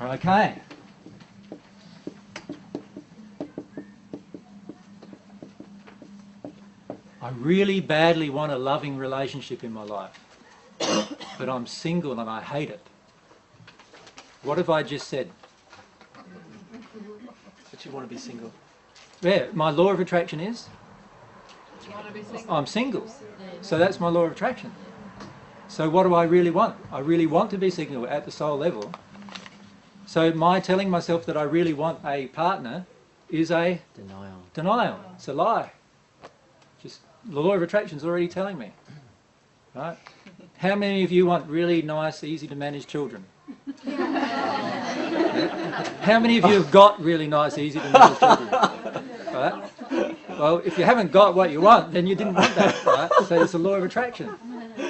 Okay. I really badly want a loving relationship in my life, but I'm single and I hate it. What have I just said? But you want to be single. Yeah, my law of attraction is? I'm single. So that's my law of attraction. So what do I really want? I really want to be single at the soul level. So my telling myself that I really want a partner is a denial. It's a lie. Just the law of attraction is already telling me. Right? How many of you want really nice, easy to manage children? How many of you have got really nice, easy to manage children? Right? Well, if you haven't got what you want, then you didn't want that. Right? So it's the law of attraction.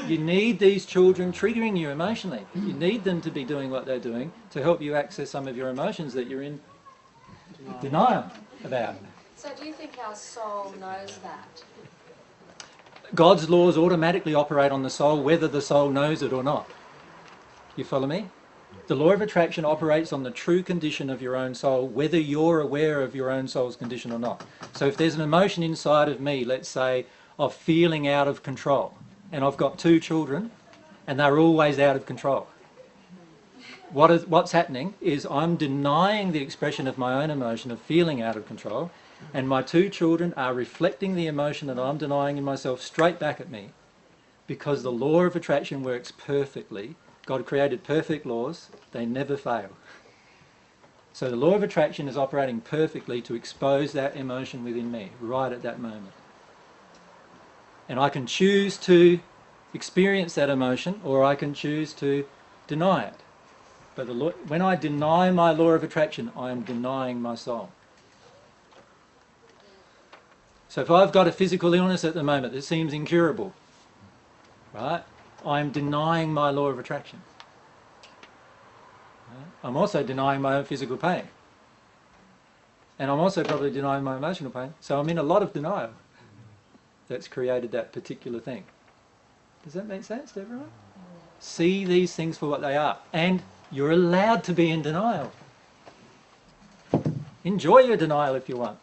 You need these children triggering you emotionally. You need them to be doing what they're doing to help you access some of your emotions that you're in denial about. So do you think our soul knows that? God's laws automatically operate on the soul whether the soul knows it or not. You follow me? The law of attraction operates on the true condition of your own soul, whether you're aware of your own soul's condition or not. So if there's an emotion inside of me, let's say, of feeling out of control, and I've got 2 children, and they're always out of control. What's happening is I'm denying the expression of my own emotion of feeling out of control, and my 2 children are reflecting the emotion that I'm denying in myself straight back at me, because the law of attraction works perfectly. God created perfect laws, they never fail. So the law of attraction is operating perfectly to expose that emotion within me, right at that moment. And I can choose to experience that emotion, or I can choose to deny it. But when I deny my law of attraction, I am denying my soul. So if I've got a physical illness at the moment that seems incurable, right, I'm denying my law of attraction. Right? I'm also denying my own physical pain. And I'm also probably denying my emotional pain. So I'm in a lot of denial that's created that particular thing. Does that make sense to everyone? See these things for what they are. And you're allowed to be in denial. Enjoy your denial if you want.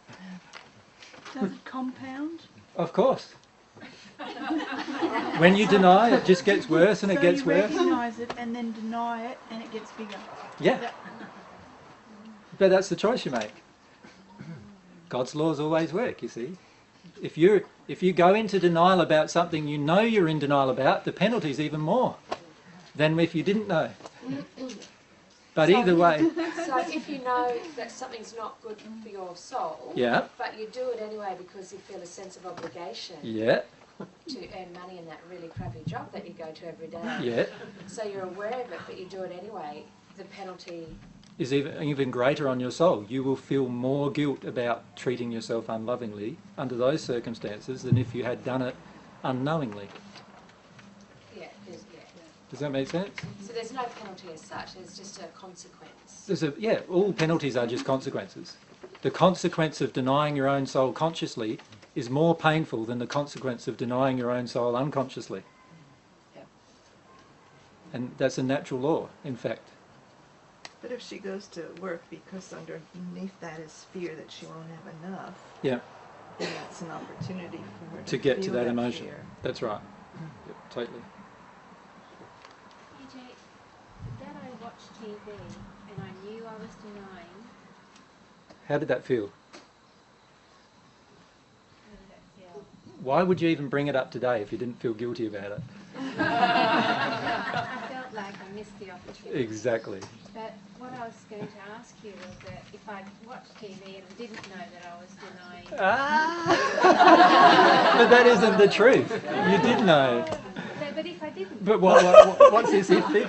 Does it compound? Of course. When you deny, it just gets worse and it gets worse. So you recognise it and then deny it and it gets bigger. Yeah. But that's the choice you make. God's laws always work, you see. If you go into denial about something you know you're in denial about, the penalty's even more than if you didn't know. But either way... So if you know that something's not good for your soul, Yeah. but you do it anyway because you feel a sense of obligation Yeah. to earn money in that really crappy job that you go to every day. Yeah. So you're aware of it, but you do it anyway, the penalty... is even greater on your soul. You will feel more guilt about treating yourself unlovingly under those circumstances than if you had done it unknowingly. Yeah. Does that make sense? So there's no penalty as such, there's just a consequence. All penalties are just consequences. The consequence of denying your own soul consciously is more painful than the consequence of denying your own soul unconsciously. Yep. And that's a natural law, in fact. But if she goes to work because underneath that is fear that she won't have enough, Yeah. then that's an opportunity for her To get to feel that emotion. fear. That's right. Yep, totally. PJ, that I watched TV and I knew I was denying. How did that feel? How did that feel? Why would you even bring it up today if you didn't feel guilty about it? I felt like I missed the opportunity. Exactly. But what I was going to ask you was that if I watched TV and I didn't know that I was denying... But that isn't the truth. You did know. But if I didn't... But what's this if thing?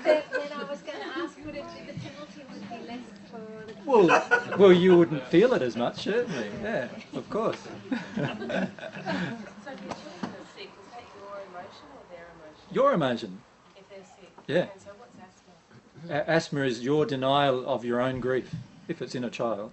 Then I was going to ask, would the penalty would be less for... Well, you wouldn't feel it as much, certainly. Yeah, of course. So if your children are sick, is that your emotion or their emotion? Your emotion. If they're sick? Yeah. And so what's asthma? Asthma is your denial of your own grief, if it's in a child.